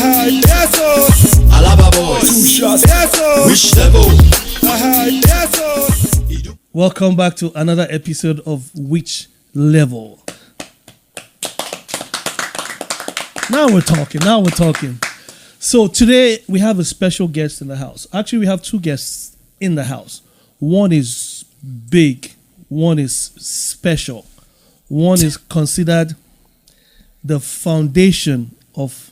Yes, oh. Alibaba boys. 2 shots. Yes, oh. Which level? Yes, oh. Welcome back to another episode of Which Level. Now we're talking. So today we have a special guest in the house. Actually, we have 2 guests in the house. One is big, one is special. One is considered the foundation of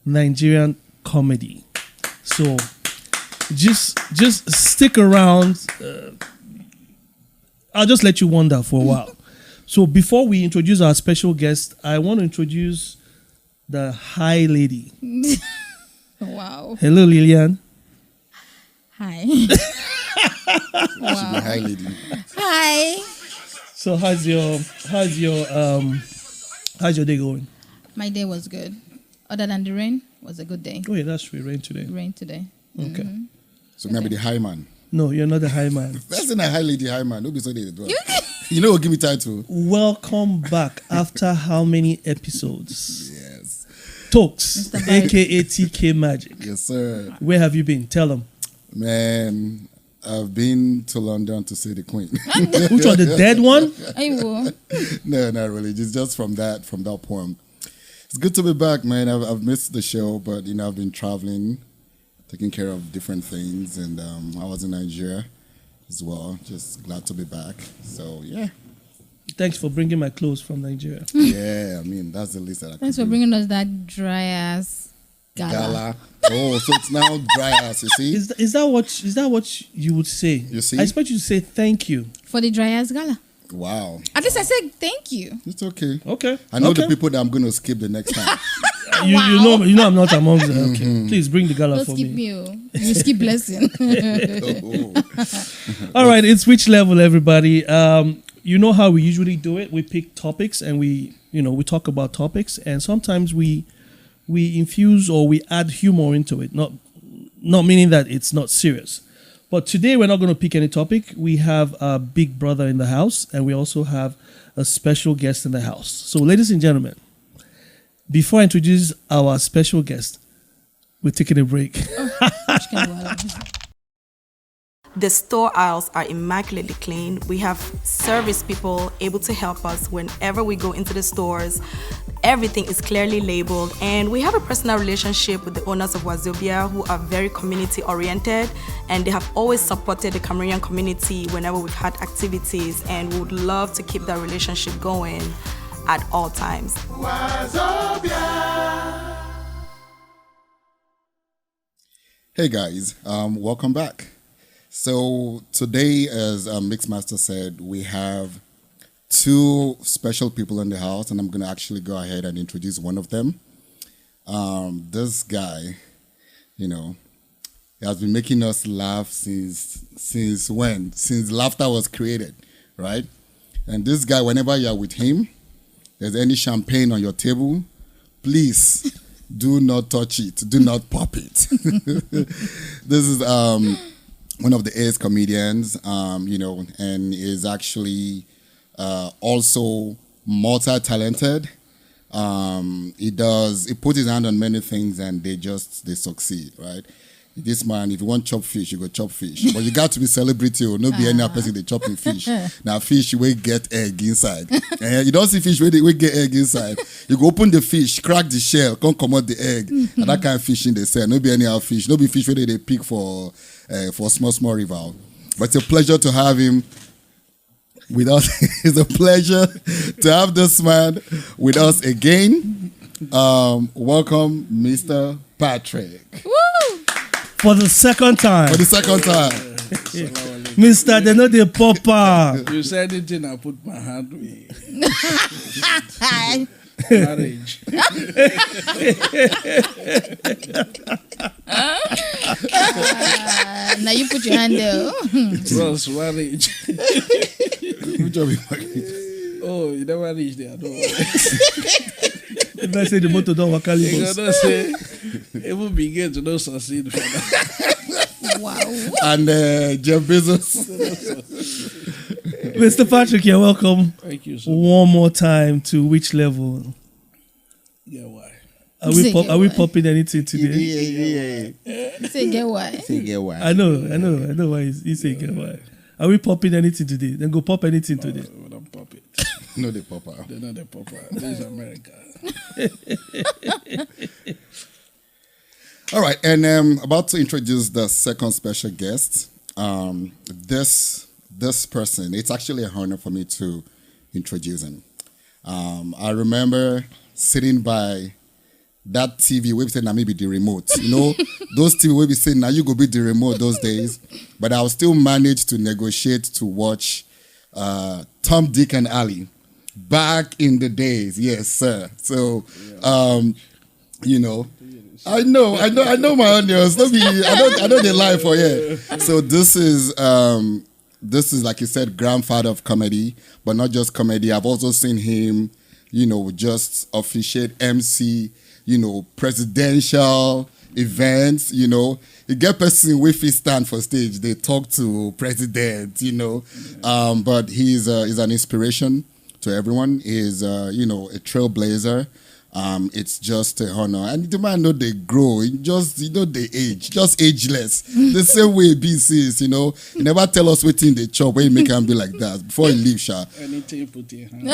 Nigerian comedy. So just stick around. I'll just let you wonder for a while. So before we introduce our special guest, I want to introduce the high lady. Wow. Hello, Lilian. Hi. Wow. Hi, lady. Hi. So how's your day going? My day was good. Other than the rain, it was a good day. Oh yeah, that's true. Rain today. Okay. Mm-hmm. So maybe the high man. No, you're not the high man. That's in a high lady, high man. Don't be so they do. You know, give me title. Welcome back after how many episodes? Yes. Toks, aka TK Magic. Yes, sir. Where have you been? Tell them. Man, I've been to London to see the Queen. Which one? The dead one? I will. No, not really. Just from that point. It's good to be back, man. I've missed the show, but I've been traveling, taking care of different things, and I was in Nigeria as well. Just glad to be back. So yeah. Thanks for bringing my clothes from Nigeria. Yeah, I mean that's the least that I Thanks could for do. bringing us that dry ass gala. Oh, so it's now dry ass. You see? Is that what you would say? You see? I expect you to say thank you. For the dry ass gala. Wow. At least I said thank you. It's okay. Okay. I know okay. the people that I'm going to skip the next time. You know I'm not amongst them. Okay. Please bring the gala Don't for skip me. me. You skip blessing. All right, it's Which Level, everybody. You know how we usually do it. We pick topics and we talk about topics, and sometimes we infuse or we add humor into it. Not meaning that it's not serious. But today we're not going to pick any topic. We have a big brother in the house, and we also have a special guest in the house. So, ladies and gentlemen, before I introduce our special guest, we're taking a break. The store aisles are immaculately clean. We have service people able to help us whenever we go into the stores. Everything is clearly labeled, and we have a personal relationship with the owners of Wazobia, who are very community oriented, and they have always supported the Cameroonian community whenever we've had activities, and we would love to keep that relationship going at all times. Wazobia. Hey guys, welcome back. So today, as Mixmaster said, we have 2 special people in the house, and I'm going to actually go ahead and introduce one of them. This guy, he has been making us laugh since when? Since laughter was created, right? And this guy, whenever you're with him, there's any champagne on your table, please do not touch it. Do not pop it. This is one of the ace comedians, and is actually also multi-talented. He puts his hand on many things and they succeed, right? This man, if you want chop fish, you go chop fish. But you got to be celebrity or not be any person they chopping fish. Now fish will get egg inside. And you don't see fish where they get egg inside. You go open the fish, crack the shell, come out the egg. And that kind of fish in the cell. No be any other fish. No be fish where they pick for small river. But it's a pleasure to have him with us. It's a pleasure to have this man with us again. Welcome, Mr. Patrick. Woo! For the second time. Mr. They know the popper. You said it and I put my hand with marriage. Now you put your hand there. Cross marriage. Good job, Oh, you never reach there. Don't worry. If I say the motor don't work, You gonna say, even begin to not succeed for that. Wow. And Jeff Bezos. Mr. Patrick, you're welcome. Thank you, sir. One more time to Which Level. Yeah, why? Are we popping anything today? Yeah. Say get why? Say get why? I know why he say get why. Are we popping anything today? Then go pop anything today. We don't pop it. No, they pop out. They're not the pop out. This is America. All right, and I'm about to introduce the second special guest. This person, it's actually an honor for me to introduce him. I remember sitting by that TV where we said, now maybe the remote. You know, those TV where we say, now you go be the remote those days. But I'll still manage to negotiate to watch Tom, Dick, and Ali back in the days. Yes, sir. So, you know, I know my audience. I know they lie for you. So this is like you said, grandfather of comedy, but not just comedy. I've also seen him, you know, just officiate MC, you know, presidential events. You know, you get person with his stand for stage, they talk to president. You know, but he's an inspiration to everyone. He's you know, a trailblazer. It's just a honor. And the man know they grow. Just, you know, they age. Just ageless. The same way BC is, you know. You never tell us what in the chop when you make him be like that. Before you leave, Sha. Anything you put in hand.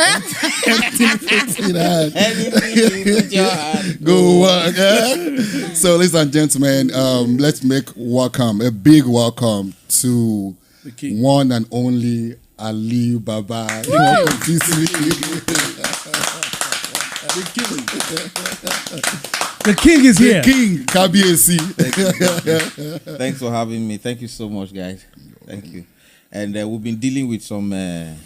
Anything Anything put your hand. Go work. So, ladies and gentlemen, let's make a big welcome to The king. one and only Alibaba. Welcome to The king is here. King KBAC. Thanks for having me. Thank you so much, guys. Thank you. And we've been dealing with some animals.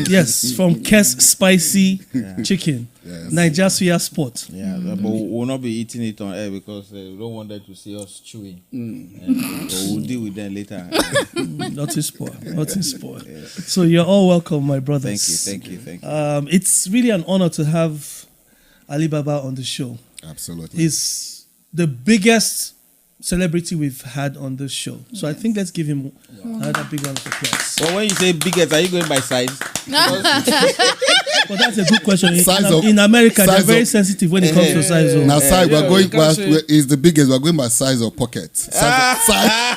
Yes, from Kes Spicy Chicken, Yes. Nigeria Sport. Yeah, but we'll not be eating it on air because we don't want them to see us chewing. But we'll deal with them later. Not in sport. Not in sport. So you're all welcome, my brothers. Thank you. It's really an honor to have Alibaba on the show. Absolutely. He's the biggest celebrity we've had on this show. So I think let's give him another big round of applause. Well, when you say biggest, are you going by size? But that's a good question. In America, they're very sensitive when it comes to size. Now, size, we're going by, say- is the biggest, we're going by size of pocket. Size.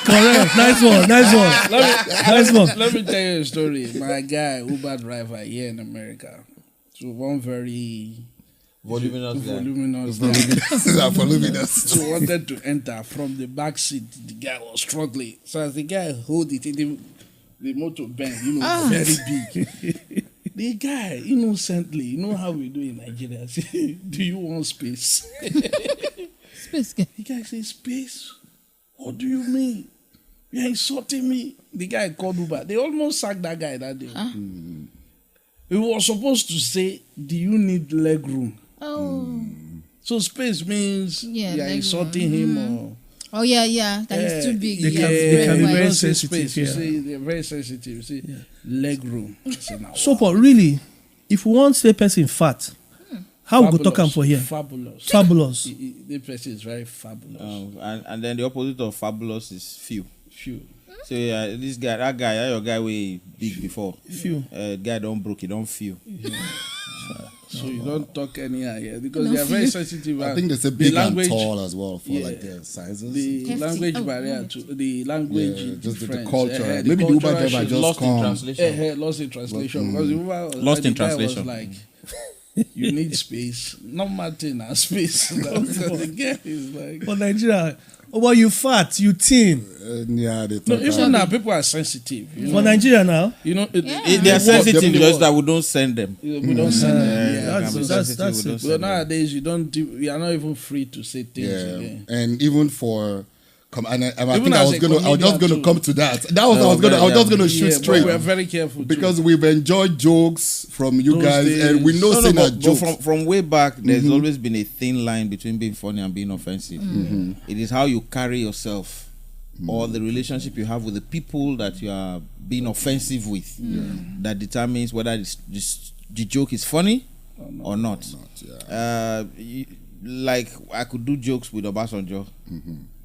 Correct. Nice one. Let me tell you a story. My guy, Uber driver here in America. So one very Voluminous guy. voluminous. So wanted to enter from the back seat. The guy was struggling. So as the guy hold it, the motor bend, you know, very big. The guy, innocently, you know how we do in Nigeria, say, do you want space? Space guy. The guy says, space? What do you mean? You're insulting me. The guy called Uber. They almost sacked that guy that day. He was supposed to say, do you need leg room? Oh. So space means Yeah, you're leg insulting him or... Oh yeah. That is too big. They can be wide. very Don't say sensitive, space. You yeah. say they're very sensitive. You say leg room. I say, now, So, but really, if we want to say person fat, how we go talk him for here? Fabulous. Fabulous. The person is very fabulous. And then the opposite of fabulous is few. Few. So this guy, that your guy way big before. Few. Guy don't broke, he don't feel. So you don't talk anyhow here because they are very sensitive. I think there's a big and tall as well for like their sizes. The Hefty. language barrier to the language just the difference. culture. The Maybe the Uber cultural driver shift. just Lost in come. translation. Lost in translation. Because the Uber, Lost in the guy translation. was like, you need space. Not Martin has space. The guy is like... But Nigeria, well, you fat, you thin. Yeah, they No, talk even now, people are sensitive. You For know, Nigeria now, you know They are sensitive just that we don't send them. we don't send them. that's it. But nowadays, you are not even free to say things Yeah, again. and even for... I think Even I as was a just comedian going to too. come to that. I was just going to shoot Yeah, straight but we are very careful because too. we've enjoyed jokes from you Those guys, and we days. know saying that but jokes. from way back, there's always been a thin line between being funny and being offensive. It is how you carry yourself or the relationship you have with the people that you are being offensive with that determines whether the joke is funny or not. Like I could do jokes with Obasanjo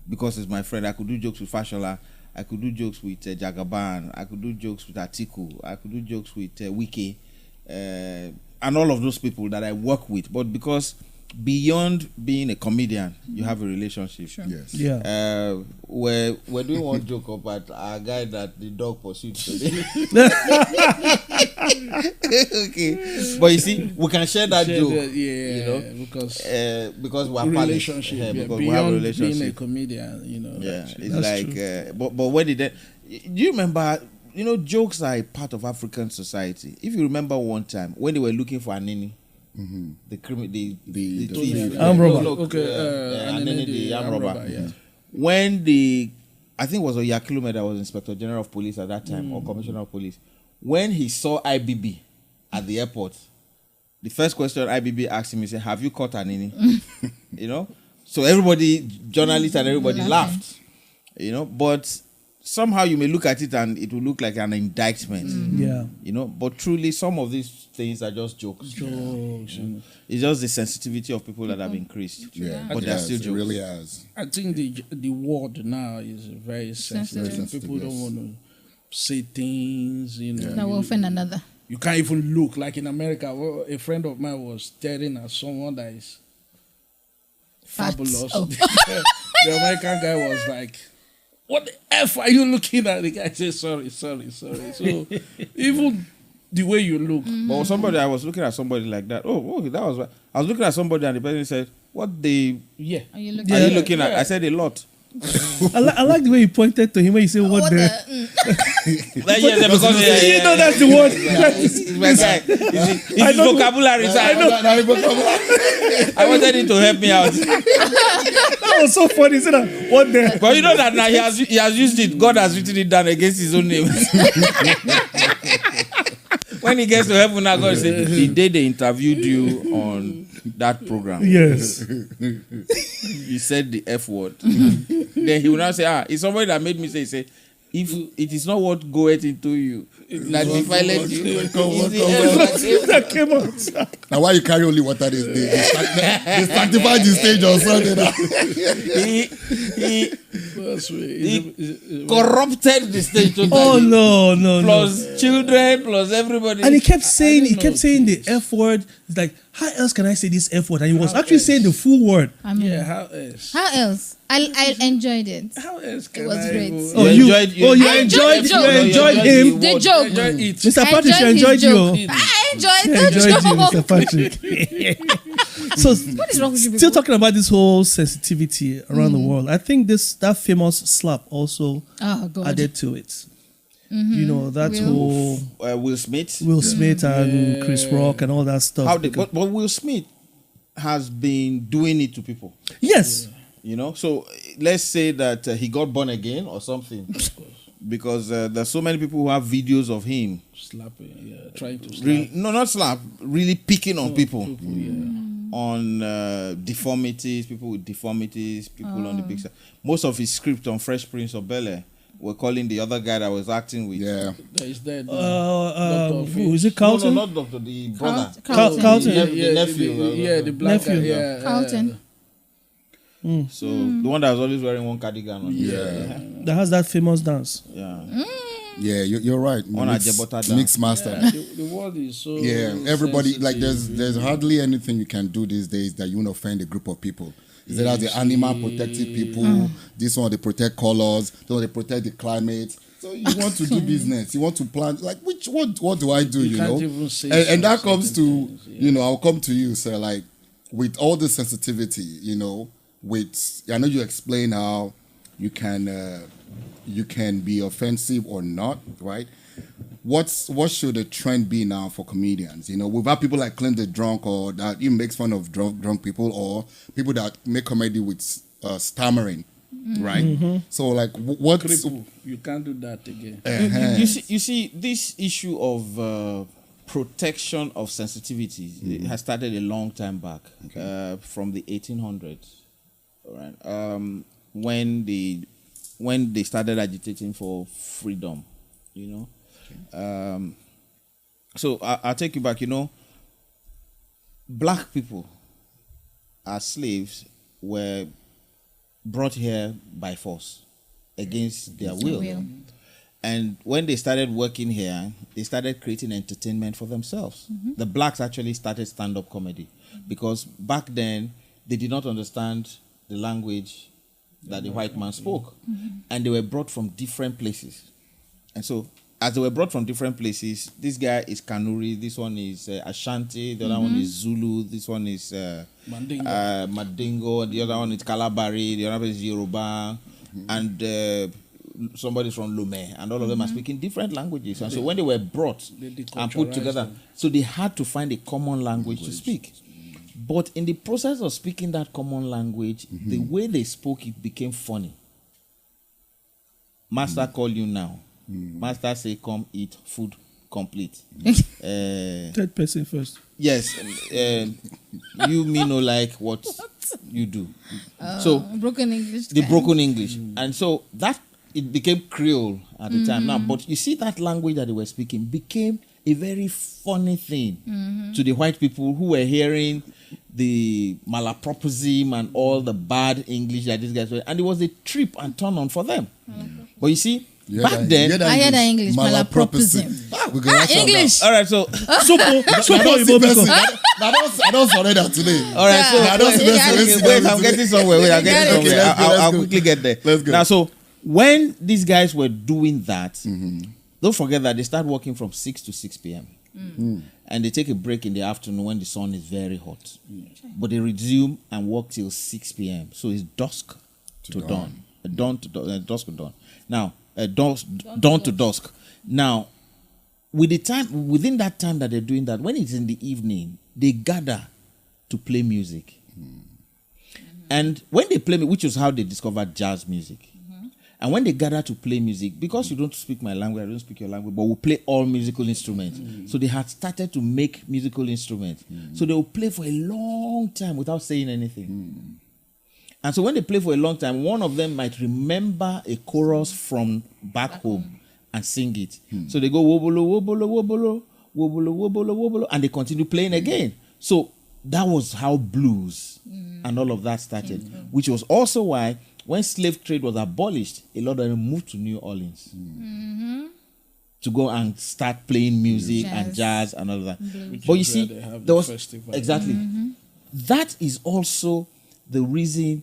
because it's my friend. I could do jokes with Fashola. I could do jokes with Jagaban. I could do jokes with Atiku. I could do jokes with Wike, and all of those people that I work with. But because beyond being a comedian, you have a relationship. Sure. Yes. Yeah. We're doing one joke about our guy that the dog pursued today. Okay, but you see, we can share that joke. You know, because we are relationship, because beyond we have a relationship. being a comedian, you know. Yeah, that's it's like, but when did that? Do you remember? You know, jokes are a part of African society. If you remember one time when they were looking for Anini, the thief, arm robber. Anini, the arm robber. Yeah. When I think it was Oyakhilome that was Inspector General of Police at that time, or Commissioner of Police. When he saw IBB at the airport, the first question IBB asked him, he said, "Have you caught Anini?" You know, so everybody, journalists and everybody laughed. You know, but somehow you may look at it and it will look like an indictment. Yeah. You know, but truly some of these things are just jokes. It's just the sensitivity of people that have increased. Yeah. But they're still It jokes. really has. I think the world now is very sensitive. Sensitive. People don't want to say things, you know. That will offend another. You can't even look. Like in America, a friend of mine was staring at someone that is fabulous. Oh. The American guy was like, "What the F are you looking at?" The guy said, sorry. So even the way you look. But I was looking at somebody like that. Oh, that was right. I was looking at somebody and the person said, "What Are the you are looking you looking at?" I said, "A lot." I like the way you pointed to him when you say what the. Because You know that's the word. it's my guy. It's his vocabulary. So I wanted him to help me out. That was so funny. He said that, what the. But you know that now he has used it. God has written it down against his own name. When he gets to heaven, now God will say, "The day they interviewed you on that program, Yes. you said the F word." Then he will now say, "It's somebody that made me say, if it is not what goeth into you, that defileth you, it's the F That came out. Now, why you carry only water this day? They sanctify the stage or something. He corrupted the stage totally. Oh no. Plus children, plus everybody. And he kept saying the F word. It's like, how else can I say this F word? And he was actually saying the full word. I mean, how else? how else? I enjoyed it. How else can It was I great. go- Oh, you you enjoyed him. The joke. Mr. Patrick, you enjoyed you. I enjoyed I the enjoyed you, joke. Mr. Patrick. So, What is wrong with you people? still talking about this whole sensitivity around the world. I think that famous slap also Oh God. added to it. You know, that Will. whole Will Smith. Will Smith and Chris Rock and all that stuff. But Will Smith has been doing it to people. Yes. You know, so let's say that he got born again or something. Because there's so many people who have videos of him Slapping, trying to slap. really, no, not slap, really picking on people. Yeah. On deformities, people with deformities, people on the big side. Most of his script on Fresh Prince of Bel-Air were calling the other guy that was acting with. Yeah. That is dead. Who is it? Carlton? No, not Doctor, the brother. Carlton. The nephew. the black Nephew. guy. Yeah. Carlton. So the one that was always wearing one cardigan on. Yeah. That has that famous dance. Yeah. Yeah, you're right. On a Jebota dance. Mixed master. The world is so. Yeah, everybody, like sensitive. there's hardly anything you can do these days that you won't offend a group of people. Is that the animal protective people? This one they protect colors. This one they protect the climate. So you want to do business. You want to plant. Like what do I do? You can't know. even say And that certain comes to things, yeah. I'll come to you, sir. Like with all the sensitivity, I know you explain how you can be offensive or not, right? What should the trend be now for comedians? We've had people like Clint the Drunk, or that even makes fun of drunk people, or people that make comedy with stammering, right? So like, what's Cripple. You can't do that again. You see, this issue of protection of sensitivity it has started a long time back, from the 1800s, right? When they started agitating for freedom, So I'll take you back. Black people as slaves were brought here by force against their will. And when they started working here, they started creating entertainment for themselves. The blacks actually started stand-up comedy because back then they did not understand the language that the white man spoke. And they were brought from different places. And so as they were brought from different places, this guy is Kanuri, this one is Ashanti, the other one is Zulu, this one is Mandingo, the other one is Kalabari, the other one is Yoruba, and somebody from Lome, and all of them are speaking different languages. And so when they were brought and put together, so they had to find a common language to speak. But in the process of speaking that common language, the way they spoke it became funny. Master call you now. Master say, come eat food complete. Third person first. Yes. You me no like what you do. So broken English. the broken English. And so that it became Creole at the time. Now, but you see that language that they were speaking became a very funny thing to the white people who were hearing the malapropism and all the bad English that these guys were, and it was a trip and turn on for them. But you see, back then, I heard that English, malapropism. English. all right, so I don't surrender that today. all right, so I don't see this. wait, I'm getting somewhere. I'm getting Okay, somewhere. let's I'll go. quickly get there. Let's go. Now, so when these guys were doing that, don't forget that they start working from 6 to 6 p.m. And they take a break in the afternoon when the sun is very hot. But they resume and work till 6 p.m. So it's dusk to dawn. Dawn to dusk to dawn. Now, dawn to dusk. Now, within that time that they're doing that, when it's in the evening, they gather to play music. And when they play, which is how they discovered jazz music. And when they gather to play music, because you don't speak my language, I don't speak your language, but we play all musical instruments. So they had started to make musical instruments. So they will play for a long time without saying anything. And so when they play for a long time, one of them might remember a chorus from back home and sing it. So they go wobolo, wobolo, wobolo, wobolo, wobolo, wobolo, and they continue playing again. So that was how blues and all of that started, which was also why when slave trade was abolished, a lot of them moved to New Orleans to go and start playing music and jazz and all of that. But you see, there was exactly that is also the reason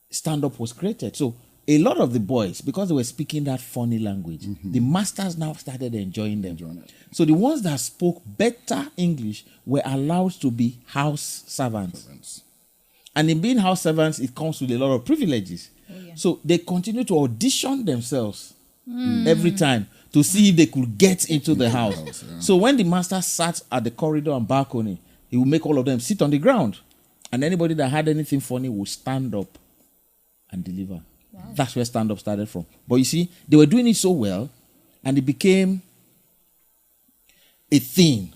stand-up was created. So a lot of the boys, because they were speaking that funny language, the masters now started enjoying them. So the ones that spoke better English were allowed to be house servants. And in being house servants, it comes with a lot of privileges. So they continue to audition themselves every time to see if they could get into the house. So when the master sat at the corridor and balcony, he would make all of them sit on the ground. And anybody that had anything funny would stand up and deliver. That's where stand-up started from. But you see, they were doing it so well, and it became a thing.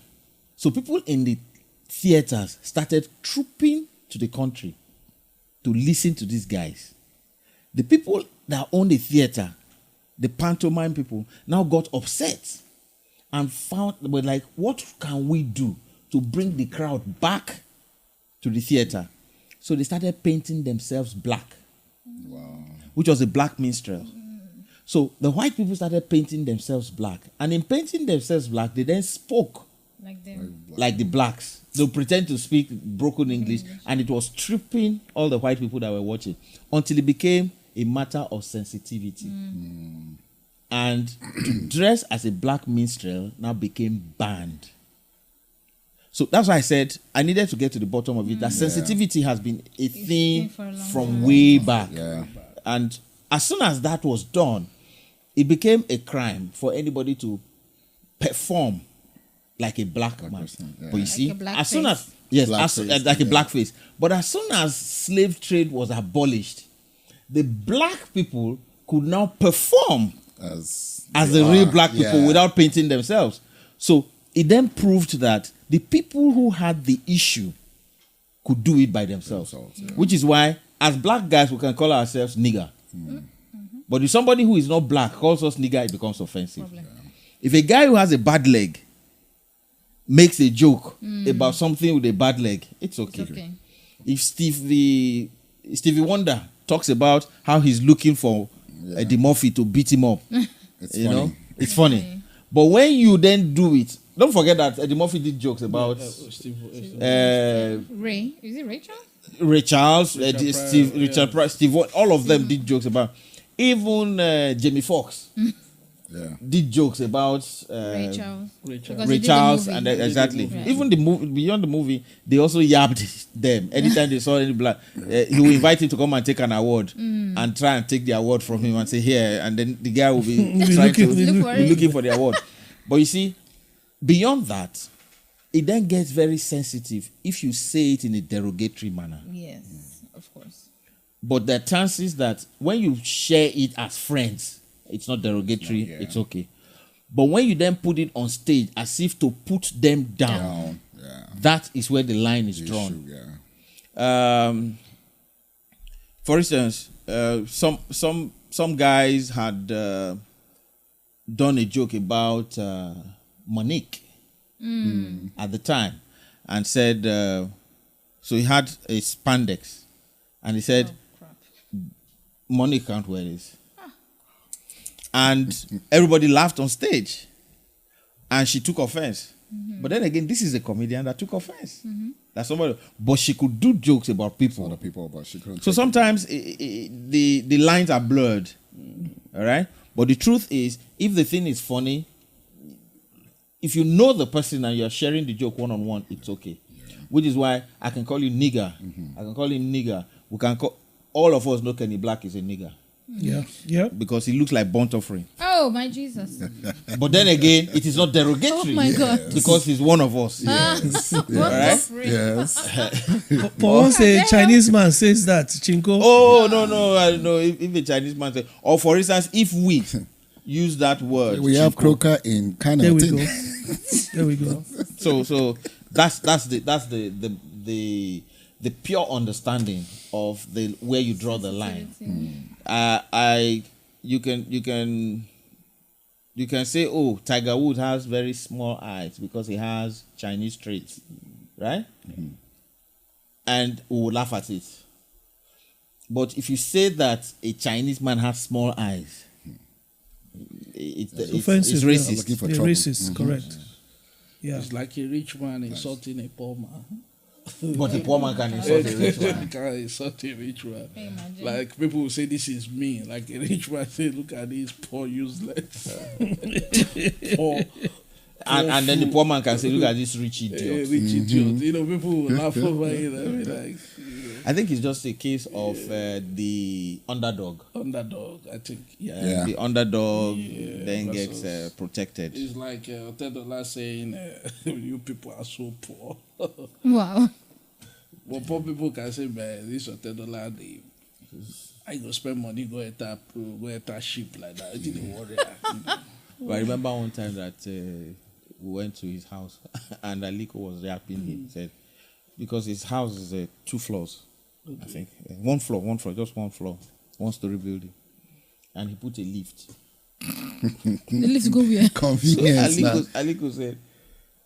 So people in the theaters started trooping to the country to listen to these guys. The people that owned the theater, the pantomime people, now got upset and were like, what can we do to bring the crowd back to the theater? So they started painting themselves black, which was a black minstrel. So the white people started painting themselves black. And in painting themselves black, they then spoke like the blacks. They pretend to speak broken English, and it was tripping all the white people that were watching until it became a matter of sensitivity. And to dress as a black minstrel now became banned. So that's why I said I needed to get to the bottom of it. That sensitivity has been a thing from way back. And as soon as that was done, it became a crime for anybody to perform like a black man. But you see, as soon as like a blackface. But as soon as slave trade was abolished, the black people could now perform as the real black people without painting themselves. So it then proved that the people who had the issue could do it by themselves. Which is why, as black guys, we can call ourselves nigger. But if somebody who is not black calls us nigger, it becomes offensive. If a guy who has a bad leg makes a joke about something with a bad leg, it's okay. If Stevie Wonder talks about how he's looking for Eddie Murphy to beat him up, It's you know, funny. it's funny. But when you then do it, don't forget that Eddie Murphy did jokes about Ray. Is it Rachel? Ray Charles, Richard Steve, Pryor, Richard Price, Steve, all of them did jokes about. Even Jamie Foxx Yeah. did jokes about Rachel. Rachel. Because Ray he did the Charles, movie. and exactly. Right. Even the movie, beyond the movie, they also yabbed them. Anytime they saw any black, he will invite him to come and take an award and try and take the award from him and say here, and then the guy will be trying to Look for be it. looking for the award. But you see, beyond that, it then gets very sensitive if you say it in a derogatory manner. Yes, of course. But there are chances that when you share it as friends, it's not derogatory, it's okay. But when you then put it on stage as if to put them down, Yeah. that is where the line is The drawn. issue, yeah. For instance, some guys had done a joke about Monique at the time, and said so he had a spandex, and he said Monique can't wear this, and everybody laughed on stage, and she took offense. But then again, this is a comedian that took offense. That somebody, but she could do jokes about people. Other people, but she couldn't. So take sometimes the lines are blurred, all right? But the truth is, if the thing is funny, if you know the person and you're sharing the joke one-on-one, it's okay. Which is why I can call you nigger. I can call him nigger. We can call, all of us know Kenny Black is a nigger. Yeah. Yeah. Because he looks like burnt offering. Oh, my Jesus. But then again, it is not derogatory. Oh, my God. Because he's one of us. Yes. What Alright? the frick? Yes. For once a Chinese man says that, Chinko. Oh, no, I don't know. If a Chinese man says, or for instance, if we use that word. We have chinko, Croker in kind There of we thing. go. There we go. So that's the pure understanding of the where you draw the line. You can say, oh, Tiger Woods has very small eyes because he has Chinese traits, right? And we will laugh at it. But if you say that a Chinese man has small eyes, it's offensive, it's yeah. racist. Looking for Yeah, trouble. racist, correct. Yeah. It's like a rich man insulting a poor man. But a poor man can insult a rich man. Can insult a rich man. Can you imagine? Like people will say this is me. Like a rich man say, look at this poor useless. poor, And then the poor man can say, look at this rich idiot. rich idiot. You know, people will laugh over it. I mean, like, I think it's just a case of the underdog. underdog, I think. Yeah. Yeah. The underdog then gets versus- protected. It's like Otedola saying, you people are so poor. Wow. But poor people can say, man, this Otedola, I go spend money, go enter ship like that. I didn't worry. But I remember one time that we went to his house and Aliko was rapping him. He said, because his house is 2 floors, I think. One floor, just one floor. 1-story building. And he put a lift. Let's go where? Convenience. So now. Aliko said,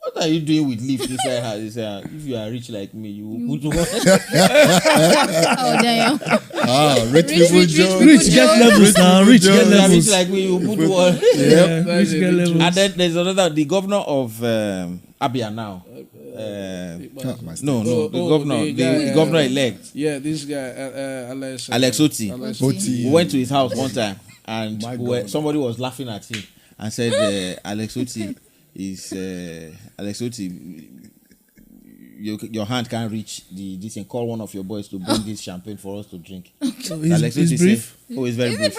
what are you doing with lift inside house? He said, if you are rich like me, you will put one. Oh, damn. Rich people joke. Rich get levels now. Rich get If you are rich levels. like me, you will put one. Yeah, That's rich a get rich levels. And then there's another, the governor of Abia now. No, the governor, the guy, the governor elect, Yeah, this guy, Alex Oti. Oti. We went to his house one time, and My when God. somebody was laughing at him and said, Alex Oti is Alex Oti. Your hand can't reach this and call one of your boys to bring this champagne for us to drink. So Alex he's Oti brief. said, oh, it's very brief.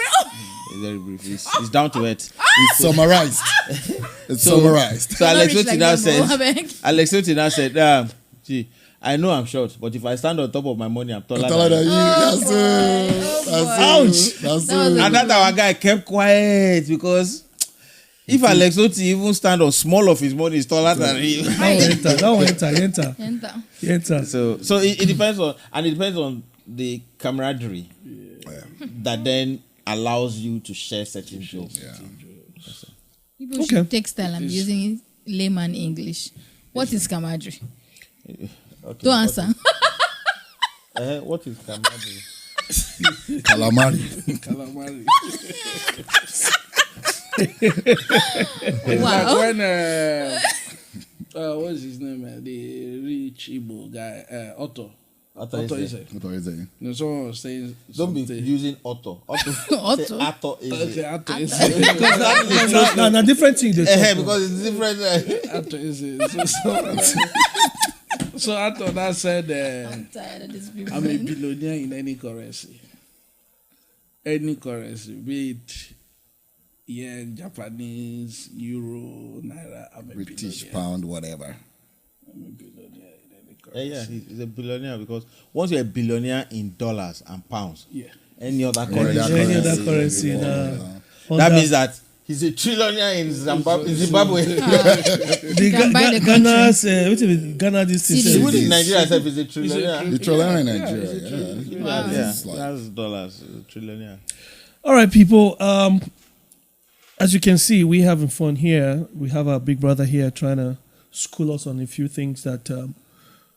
It's very brief. It's down to earth. It's summarized. It's summarized. So Alex Not rich Oti like now them, oh, I said, beg. Alex Oti now said, gee, I know I'm short, but if I stand on top of my money, I'm taller Taller than than you. you. That's it. That's it. That's That was it. a And that our guy kept quiet because if Alex Oti even stand on small of his money, is taller than him. That one enter. Enter. So it depends on, and it depends on the camaraderie that then allows you to share certain jokes. People Okay. should take style. I'm using layman English. What is camaraderie? Okay, Don't answer. What is camaraderie? Calamari. Calamari. It's Wow. like when what's his name? The rich Igbo guy, Otto. Otto Eze. What is it? No, someone was saying Don't be something. using Otto. Otto. Otto is Okay, Otto Eze. because that is Now, different thing. They talk about. because it's different. Otto Eze. So Otto that said, I'm tired of this people. I'm a billionaire in any currency. Any currency, be it yen, Japanese, euro, naira. I'm a British billionaire. pound, whatever. I'm a billionaire in any Yeah, currency. he's a billionaire because once you're a billionaire in dollars and pounds, Yeah. any other Any currency, other Any other currency, currency. that means that he's a trillionaire in Zimbabwe. The can buy the Ghana's, wait a minute, Ghana this thing. CD. says- Even in Nigeria itself is a trillionaire. The trillion in Nigeria. it's a Yeah. Wow. Yeah, It's like- that's dollars, trillionaire. All right, people. As you can see, we're having fun here. We have our big brother here trying to school us on a few things that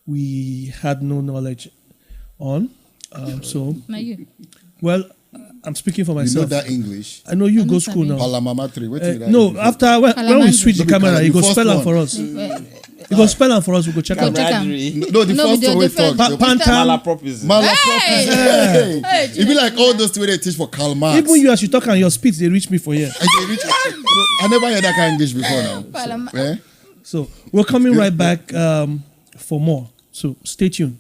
we had no knowledge on. So, Now you. well, I'm speaking for You know myself. that English? I know you I'm go not school sabi. now. Palamama 3. Wait till that No, English. after when we Calamandri. switch the No, camera, he the go first spell am one. for us. Well, He go spell am for us. We go check Go am. check am. Camaraderie. No, the No, first we one we do different. talk. Pantam. Malapropism. Malapropism. Hey! Hey, It be like all those two they teach for Karl Marx. Even you, as you talk and your speech, they reach me for here. I never heard that kind of English before now. Palam- Eh? So we're coming right back for more. So stay tuned.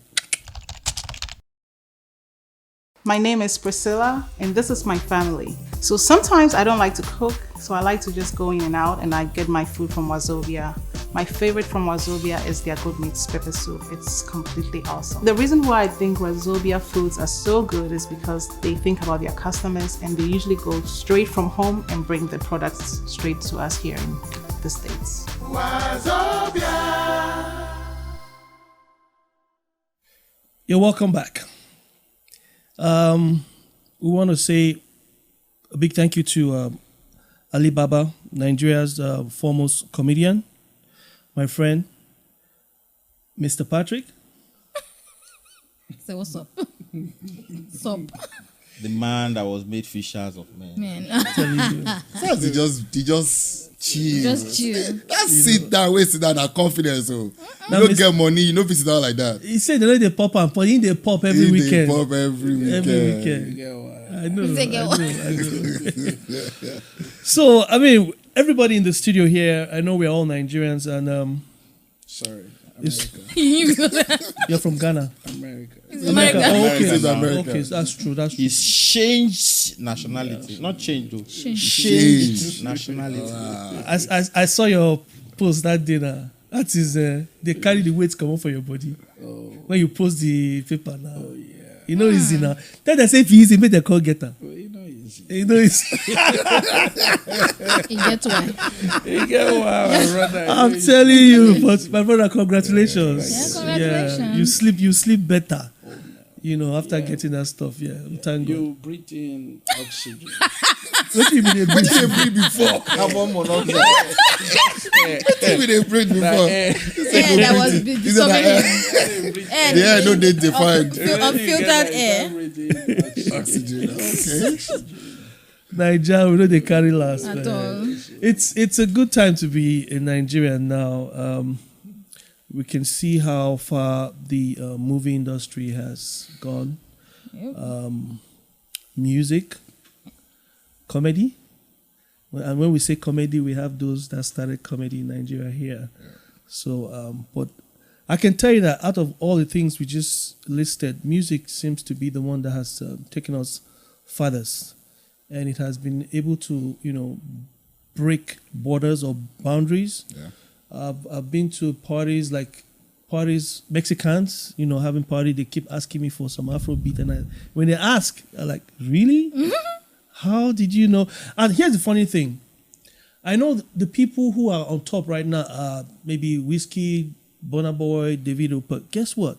My name is Priscilla, and this is my family. So sometimes I don't like to cook, so I like to just go in and out, and I get my food from Wazobia. My favorite from Wazobia is their good meats pepper soup. It's completely awesome. The reason why I think Wazobia foods are so good is because they think about their customers, and they usually go straight from home and bring the products straight to us here in the States. You're welcome back. We want to say a big thank you to Alibaba, Nigeria's foremost comedian, my friend, Mr. Patrick. Say what's up? What's up, The man that was made fishers of men. man? Sometimes he just chill. Just chill. Just sit down, sit down, and confidence. So you Now, don't Mr. get money, you don't sit down like that. He said they pop and pop. They pop every They weekend. pop every weekend. Every weekend. Yeah, well, I know. Say get what? I know. So, I mean, everybody in the studio here, I know we're all Nigerians, and sorry. it's, It's you're from Ghana. America. America. America. Oh, okay. It's America. Okay, that's true. That's true. He's changed nationality. Not changed, though. Changed. Changed nationality. I saw your post that day. That is, they carry the weight come on for your body. When you post the paper now. Oh, yeah. You know easy now. Then they say if you easy, make the call get her. Well, you know easy. You know it's. You get why? You get what, my brother? I'm telling you, but my brother, congratulations. Yeah, congratulations. Yeah, you sleep better. You know, after getting that stuff. Yeah, thank God. You breathe in oxygen. What do you mean? What did they breathe before? Carbon monoxide. What did they breathe before? Yeah, that was Is that air. Yeah, no, they defined Unfiltered air. oxygen. Okay. Nigeria, we know they carry last. At man. all. It's a good time to be in Nigeria now. We can see how far the movie industry has gone. Yep. Music, comedy. And when we say comedy, we have those that started comedy in Nigeria here. So, but I can tell you that out of all the things we just listed, music seems to be the one that has taken us farthest. And it has been able to, break borders or boundaries. Yeah. I've been to parties, Mexicans, having party, they keep asking me for some Afrobeat. And when they ask, I'm like, really? How did you know? And here's the funny thing. I know the people who are on top right now are maybe Whiskey, Burna Boy, Davido, but guess what?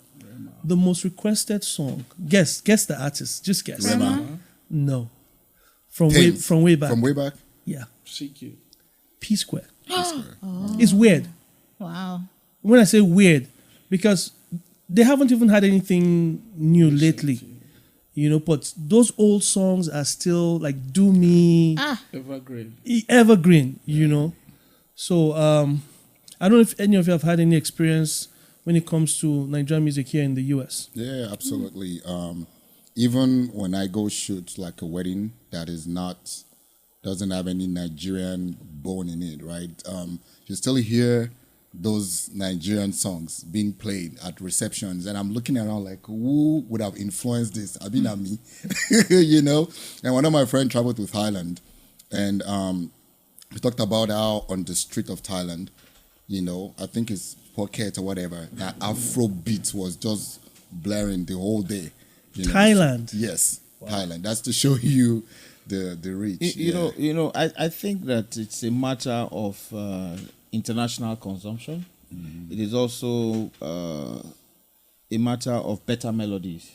The most requested song. Guess the artist. Just guess. Rema. No. From way Thames. back. From way back? Yeah. CQ. P Square. It's weird. Wow. When I say weird, because they haven't even had anything new lately. But those old songs are still like Do Me, Evergreen. evergreen, So I don't know if any of you have had any experience when it comes to Nigerian music here in the US. Yeah, absolutely. Even when I go shoot like a wedding that doesn't have any Nigerian bone in it, right? You still hear those Nigerian songs being played at receptions, and I'm looking around like, who would have influenced this? I mean, not me, And one of my friends traveled to Thailand, and we talked about how on the street of Thailand, I think it's Phuket or whatever, that Afro beat was just blaring the whole day. Thailand. Yes, wow. Thailand. That's to show you the reach. I think that it's a matter of international consumption. Mm-hmm. It is also a matter of better melodies.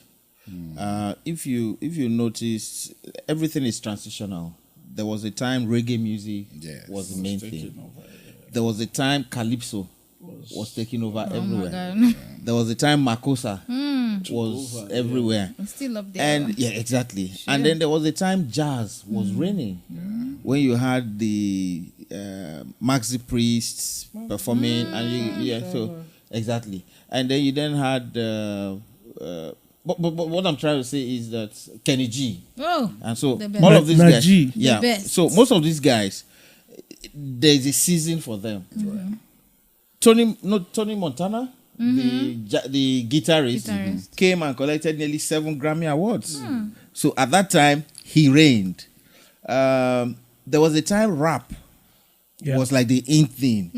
If you notice, everything is transitional. There was a time reggae music was the main thing. There was a time calypso was taking over everywhere. There was a time Makossa was everywhere. I'm still up there. And exactly. Sure. And then there was a time jazz was reigning. When you had the Maxi Priests performing, and so exactly. And then you then had but what I'm trying to say is that Kenny G. And so all of these guys, so most of these guys, there's a season for them. Tony Montana, the guitarist, came and collected nearly 7 Grammy Awards. So at that time, he reigned. There was a time rap was like the in thing.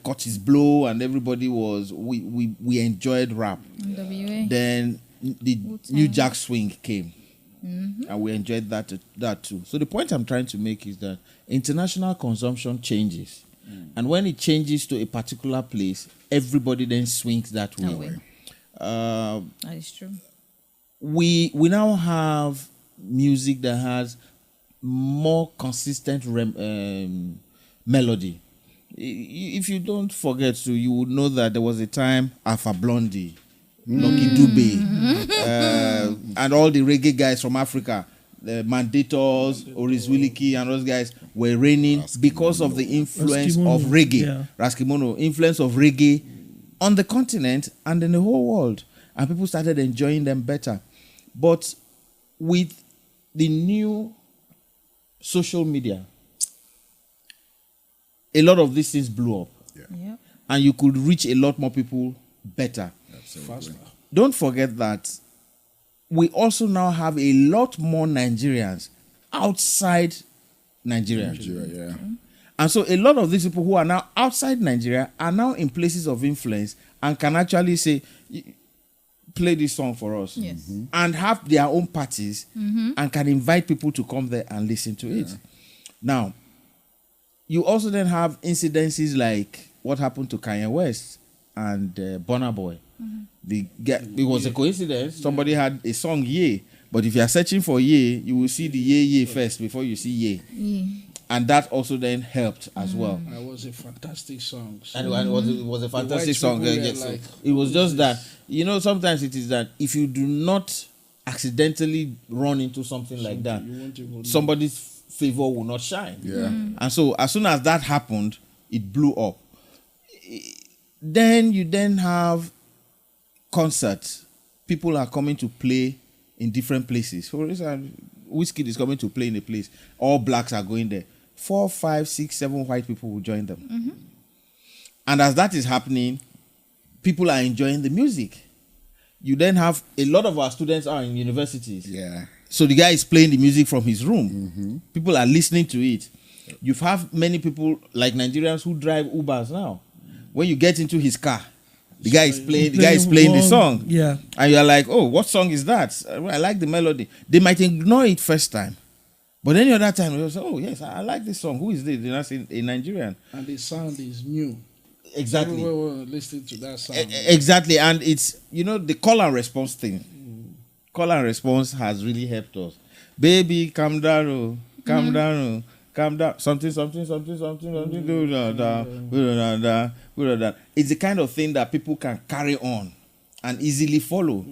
Curtis Blow and everybody we enjoyed rap. Then the New Jack Swing came. And we enjoyed that too. So the point I'm trying to make is that international consumption changes. And when it changes to a particular place, everybody then swings that way. That is true. We now have music that has more consistent melody. If you don't forget to, you would know that there was a time Alpha Blondy, Lucky Dube, and all the reggae guys from Africa, the Mandators, Oris Wiliki, and those guys were reigning because of the influence of reggae. Raskimono, influence of reggae on the continent and in the whole world. And people started enjoying them better. But with the new social media, a lot of these things blew up. And you could reach a lot more people better. Faster. Don't forget that we also now have a lot more Nigerians outside Nigeria. And so a lot of these people who are now outside Nigeria are now in places of influence and can actually say, play this song for us. And have their own parties and can invite people to come there and listen to it. Now, you also then have incidences like what happened to Kanye West and Burna Boy. It was a coincidence. Somebody had a song Ye, but if you are searching for Ye, you will see the Ye first before you see Ye. And that also then helped as well. It was a fantastic song. And it was a fantastic song. So it was just that, sometimes it is that if you do not accidentally run into something like that, somebody's favor will not shine. And so as soon as that happened, it blew up. Then you then have concerts. People are coming to play in different places. For instance, Wizkid is coming to play in a place. All blacks are going there. 4, 5, 6, 7 white people will join them. And as that is happening, people are enjoying the music. You then have a lot of our students are in universities. So the guy is playing the music from his room. People are listening to it. You have many people like Nigerians who drive Ubers now. When you get into his car, the guy is playing the song. And you're like, oh, what song is that? I like the melody. They might ignore it first time. But any other time, they'll say, oh, yes, I like this song. Who is this? They're not a Nigerian. And the sound is new. Exactly. Everyone listening to that sound. Exactly. And it's, the call and response thing. Call and response has really helped us. Baby, calm down, oh. Calm down, oh. Calm down. Something, do that. It's the kind of thing that people can carry on and easily follow.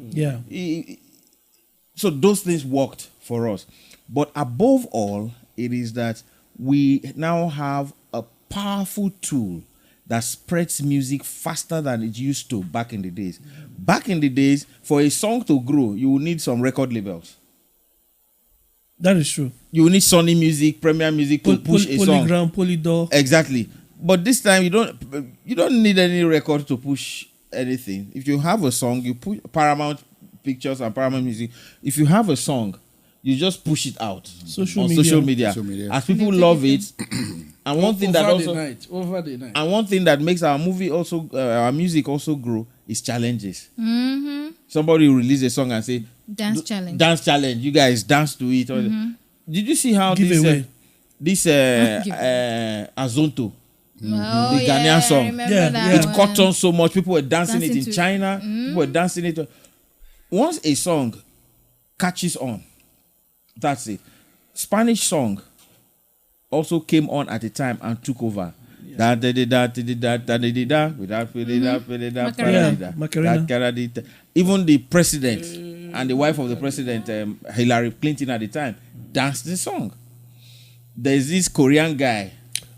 So those things worked for us. But above all, it is that we now have a powerful tool that spreads music faster than it used to back in the days. Back in the days, for a song to grow, you will need some record labels. That is true. You will need Sony Music, Premier Music to push a song. Polygram, Polydor. Exactly. But this time you don't need any record to push anything. If you have a song, you put Paramount Pictures and Paramount Music. If you have a song, you just push it out Social on media. social media. As people love it. And one thing that also over the night. and one thing that makes our music also grow is challenges. Mm-hmm. Somebody will release a song and say Dance challenge. dance challenge. You guys dance to it. Did you see how Giveaway. this Azonto, Oh, the Ghanaian song. I remember Yeah, that yeah. It one. caught on so much. People were dancing Dancing it in to it. China. People were dancing it. Once a song catches on, that's it. Spanish song also came on at the time and took over. Macarena. Even the president and the wife of the president, Hillary Clinton at the time, danced the song. There's this Korean guy,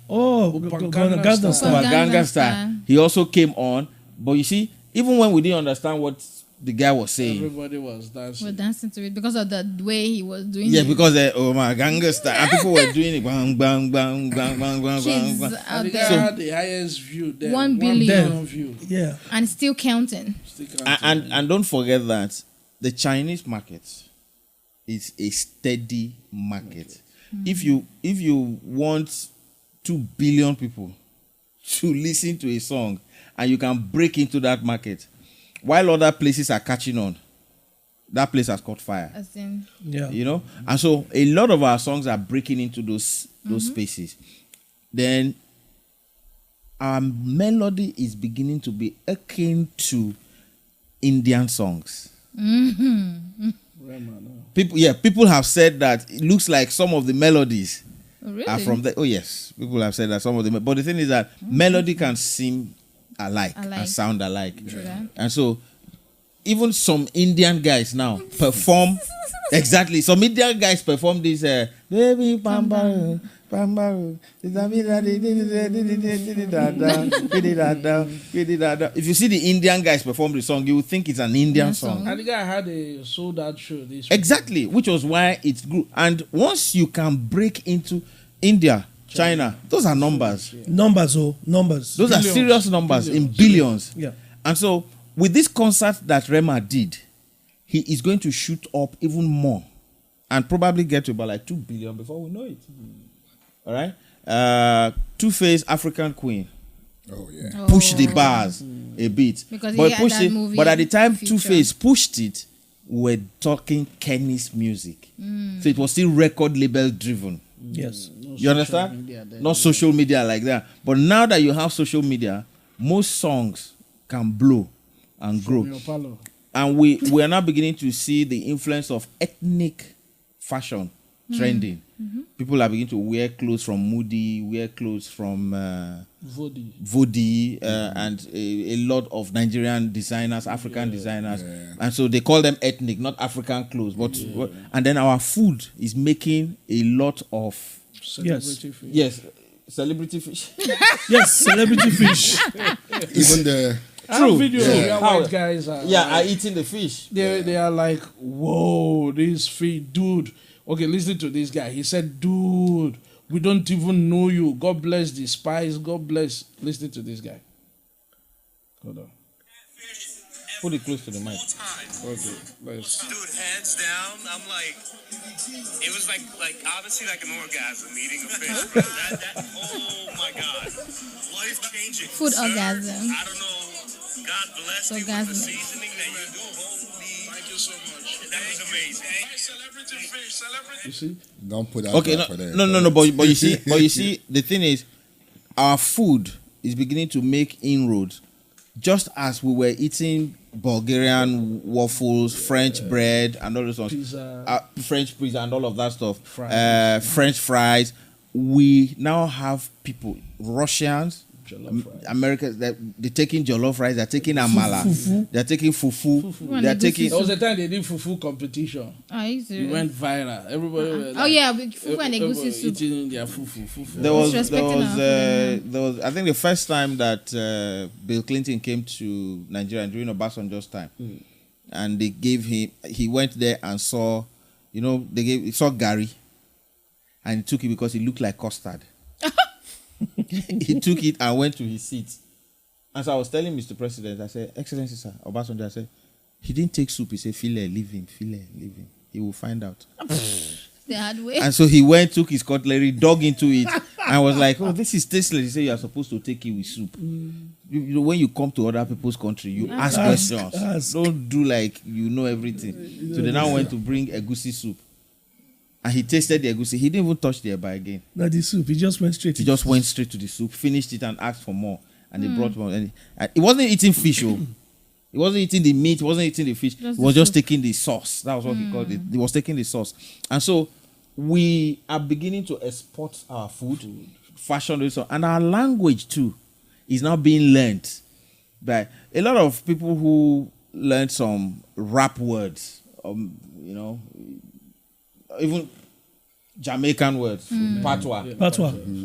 Oh, Gangnam Style. Gangnam Style. He also came on, but you see, even when we didn't understand what the guy was saying, Everybody was dancing. We're dancing to it because of the way he was doing yeah, it. because oh my Gangnam Style, and people were doing it, bang, bang, bang, bang, bang, bang, Kids bang, bang. out And the there. guy had the highest view there. 1 1 billion. billion view. Yeah. And still counting. Still counting. And don't forget that the Chinese market is a steady market. If you want 2 billion people to listen to a song and you can break into that market, while other places are catching on, that place has caught fire. As in, Yeah. You know, and so a lot of our songs are breaking into those spaces. Then our melody is beginning to be akin to Indian songs. People have said that it looks like some of the melodies oh, really? are from the. Oh yes, people have said that some of the. But the thing is that melody can seem alike and Alike. sound alike, True that. and so even some Indian guys now perform exactly. Some Indian guys perform this baby pamba pamba. If you see the Indian guys perform the song, you would think it's an Indian song. And the guy had a sold out show this week. Exactly, which was why it grew. And once you can break into India, China, those are numbers. Numbers. Those are Billions. serious numbers in billions. Yeah. And so, with this concert that Rema did, he is going to shoot up even more and probably get to about like 2 billion before we know it. All right? Two-Face African Queen. Oh yeah. Oh. Push the bars a bit. Because but he had pushed that it. movie But at the time feature. Two-Face pushed it, we're talking Kenny's music. So it was still record label driven. Yes. No You understand? social media then. Not social media like that. But now that you have social media, most songs can blow and grow. Your palo. And we are now beginning to see the influence of ethnic fashion trending. People are beginning to wear clothes from Moody, wear clothes from Vodi. Vodi, and a lot of Nigerian designers, African designers. And so they call them ethnic, not African clothes. But and then our food is making a lot of Celebrity fish. yes, celebrity fish. Yes. Celebrity fish. Even the I have video Yeah. where white guys are Are eating the fish. they are like, whoa, this fish, dude. Okay, listen to this guy. He said, dude, we don't even know you. God bless the spies. God bless. Listen to this guy. Hold on. Put it close to the mic. Okay, let's. Dude, hands down, I'm like, it was like obviously like an orgasm eating a fish, bro. Oh my god, life changing. Food orgasm. I don't know. God bless you with the Orgasm. seasoning that you do. Holy, thank you so much. That was amazing. Celebrity fish, celebrity. You see? don't put out Okay, that for them. no. But you see, the thing is, our food is beginning to make inroads. Just as we were eating Bulgarian waffles, French bread, and all those ones, Pizza. French pizza, and all of that stuff, Fries. French fries. We now have people, Russians, America, they're taking jollof rice, they're taking amala, they're taking fufu, they're taking. There was a time they did fufu competition. It went viral. Everybody. Were Oh yeah, fufu and egusi soup. Eating their fufu. There was, Disrespecting there was. I think the first time that Bill Clinton came to Nigeria during Obasanjo's time, and they gave him. He went there and saw, he saw Gary, and he took it because it looked like custard. He took it and went to his seat. And so I was telling Mr. President, I said, Excellency, sir, Obasanjo, I said, he didn't take soup. He said, File, leave him. He will find out. The hard way. And so he went, took his cutlery, dug into it, and was like, oh, this is tasteless. He said, you are supposed to take it with soup. When you come to other people's country, you ask questions. Don't do like you know everything. So they now went to bring egusi soup. And he tasted the egusi. He didn't even touch the eba again. Not the soup. He just went straight. He just went straight to the soup, finished it, and asked for more. And they brought more. And he wasn't eating fish. Oh. He wasn't eating the meat. He wasn't eating the fish. He was just taking the sauce. That was what he called it. He was taking the sauce. And so we are beginning to export our food, fashion, and our language too is now being learned by a lot of people who learned some rap words, even Jamaican words, patois.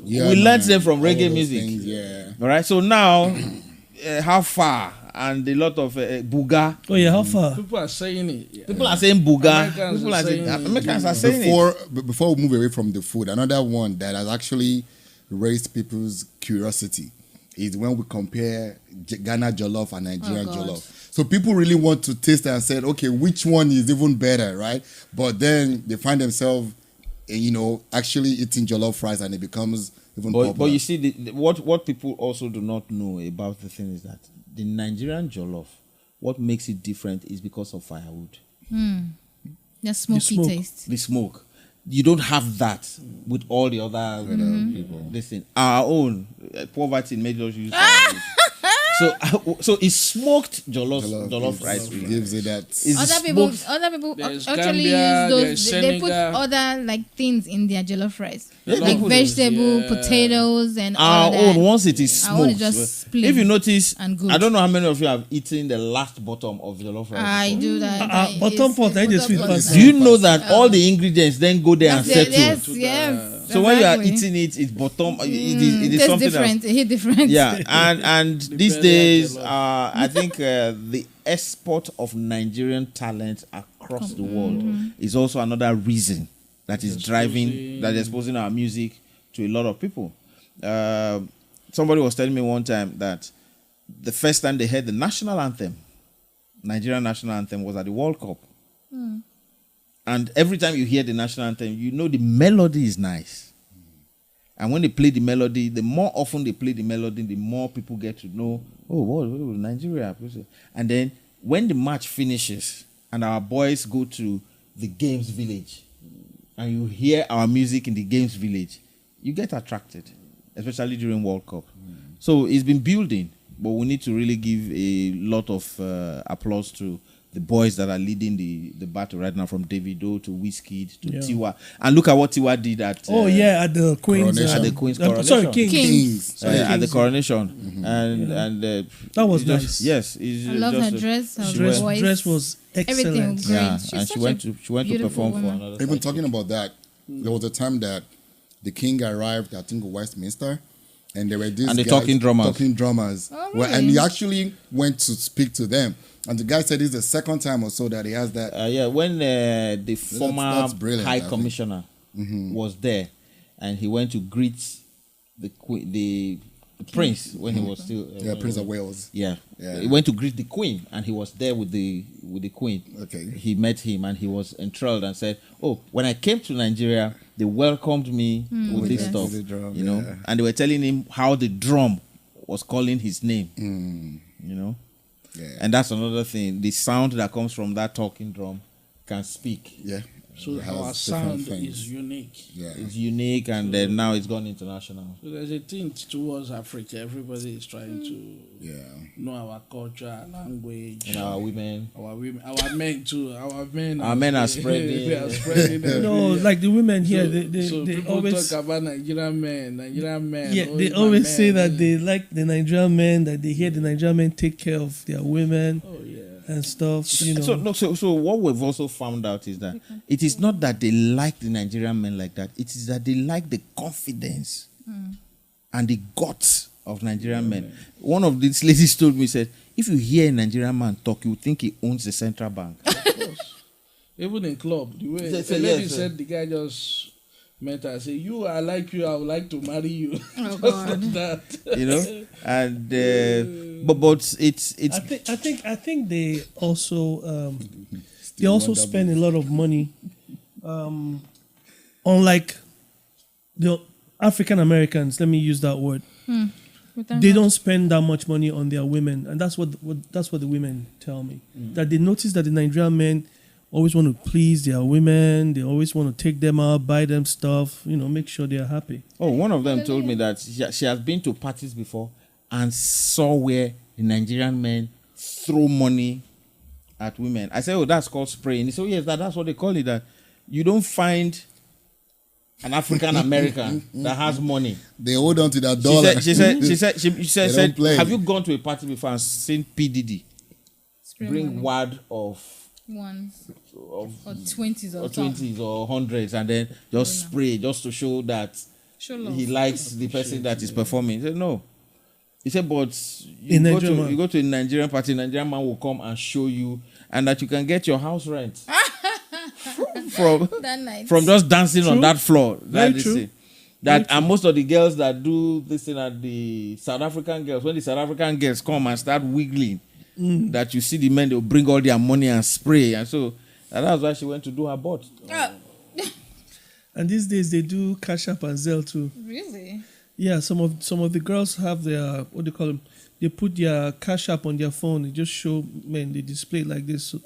Yeah, We learned them from reggae music. Yeah. All right. So now, how far? And a lot of booga. Oh yeah, how far? People are saying it. Yeah. People are saying booga. Americans are saying it. Before we move away from the food, another one that has actually raised people's curiosity is when we compare Ghana jollof and Nigerian jollof. So people really want to taste it and say, okay, which one is even better, right? But then they find themselves, actually eating jollof rice, and it becomes even popular. But you see, what people also do not know about the thing is that the Nigerian jollof, what makes it different is because of firewood. The smoky taste. The smoke. You don't have that with all the other people. Listen, our own poverty made us use firewood. So it's smoked jollof rice. Really. Gives it that. Other people There's actually Gambia, use there's those. They put Senegal. other things in their jollof rice, Yeah, like vegetable, yeah. potatoes, and all Our of that. own, once it is Our own smoked. is just plain If you notice, and good. I don't know how many of you have eaten the last bottom of jollof rice. I before. do that. Bottom pot, I just sweet pasta. Do you know that all the ingredients then go there and settle? Yes. So when you are exactly. eating it's bottom. It is Tastes something different. else. It hit different. Yeah, and these Depending days, on jollof. I think the export of Nigerian talent across the world is also another reason that is driving, that is exposing our music to a lot of people. Somebody was telling me one time that the first time they heard the national anthem, Nigerian national anthem, was at the World Cup. And every time you hear the national anthem, you know the melody is nice. And when they play the melody, the more often they play the melody, the more people get to know, Nigeria. And then when the match finishes and our boys go to the games village and you hear our music in the games village, you get attracted, especially during World Cup. So it's been building, but we need to really give a lot of applause to the boys that are leading the battle right now, from Davido to Wizkid to Tiwa. And look at what Tiwa did at at the Queen's at the Queen's coronation. Sorry, Kings. At the coronation. And That was it's nice. Yes. I love her dress. Her Dress, voice. dress was Everything excellent. was great. Yeah, She's and such she went to beautiful perform for woman. another. Even side. talking about that, there was a time that the king arrived, I think, at Westminster, and there were these And the guys, talking drummers. Oh, Well, really? and he actually went to speak to them. And the guy said it's the second time or so that he has that. When the former that's brilliant, I High think. Commissioner was there, and he went to greet the Queen, the Prince when he was still Prince of Wales. Yeah. Yeah. He went to greet the Queen, and he was there with the Queen. Okay. He met him, and he was enthralled and said, "Oh, when I came to Nigeria, they welcomed me with this yes. stuff, With the drum, you know." yeah. And they were telling him how the drum was calling his name, you know. Yeah. And that's another thing. The sound that comes from that talking drum can speak. Yeah. So It has our different sound things. is unique. Yeah. It's unique, and then now it's gone international. So there's a thing towards Africa. Everybody is trying to know our culture, language, And our women. our men too. Our men are spreading. They are spreading. No, like the women here, So they people always talk about Nigerian men. yeah, oh, they my always man, say that yeah. they like the Nigerian men, that they hear the Nigerian men take care of their women Oh yeah. and stuff. You know, So what we've also found out is that it is not that they like the Nigerian men like that. It is that they like the confidence and the guts of Nigerian men. One of these ladies told me, said, if you hear a Nigerian man talk, you think he owns the central bank. Of course. Even in club, the way Say the lady yes, said, the guy just met her, say, I like you, I would like to marry you. Oh, Just God. like that. You know, and but it's I think they also spend a lot of money, unlike the African Americans. Let me use that word. They don't spend that much money on their women, and that's what the women tell me. That they notice that the Nigerian men always want to please their women. They always want to take them out, buy them stuff, make sure they are happy. Oh, one of them told me that she has been to parties before and saw where the Nigerian men throw money at women. I said, oh, that's called spraying. He said, oh, yes, that's what they call it. That you don't find an African American that has money. They hold on to that dollar. She said, play. have you gone to a party before and seen P. Diddy Spray bring money. word of Ones of or 20s or or something. 20s or 100s and then just spray just to show that Show love. he likes the person that is performing. He said, no. He said, but In you Nigeria. go to a Nigerian party, Nigerian man will come and show you, and that you can get your house rent from That night. from just dancing on True. that floor. Very That is true. it. That and most of the girls that do this thing are the South African girls. When the South African girls come and start wiggling, that you see the men, they'll bring all their money and spray, and so that's why she went to do her butt. And these days they do Cash App and Zelle too. Really? Yeah, some of the girls have their, what do you call them? They put their Cash App on their phone. They just show men. They display it like this, so,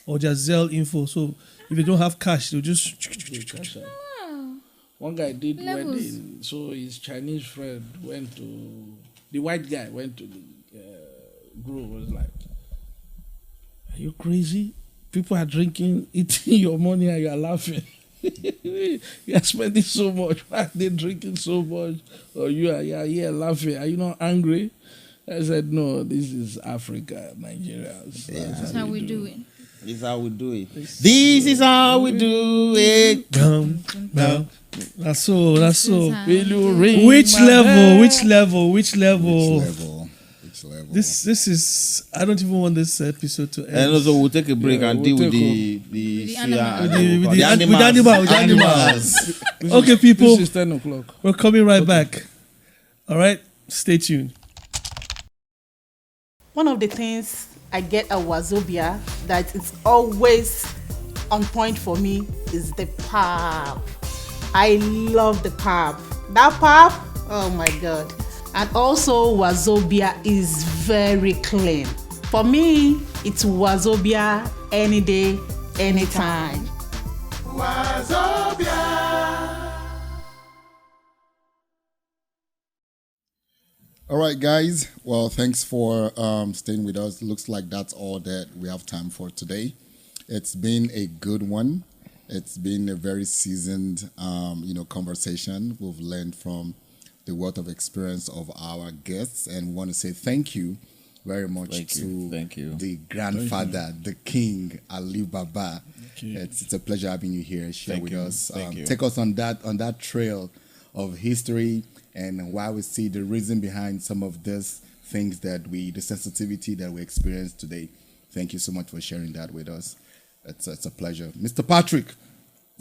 or just Zelle info. So if they don't have cash, they'll just. One guy did Levels. wedding, so his Chinese friend went to the white guy went to the group. Was like, "Are you crazy? People are drinking, eating your money, and you are laughing. You are spending so much. Why are they drinking so much? Or you are here laughing? Are you not angry?" I said, "No, this is Africa, Nigeria. That's how we do it. This is how we do it. This is how we do it. No. That's so. Will you ring Which my bell? level? Which level? This is. I don't even want this episode to end. And also, we'll take a break Yeah, and we'll deal with take the the suya animals. and With the the animals. This Okay, is- people. This is 10 o'clock. We're coming right back. All right, stay tuned. One of the things I get at Wazobia that is always on point for me is the pap. I love the pap. That pap, oh my God. And also Wazobia is very clean. For me, it's Wazobia any day, anytime. All right, guys. Well, thanks for staying with us. Looks like that's all that we have time for today. It's been a good one. It's been a very seasoned, conversation. We've learned from the wealth of experience of our guests, and we want to say thank you very much Thank you. the grandfather, the king, Alibaba. It's a pleasure having you here. Share with us. Thank you. Take us on that trail of history and why we see the reason behind some of these things the sensitivity that we experience today. Thank you so much for sharing that with us. It's a pleasure. Mr. Patrick,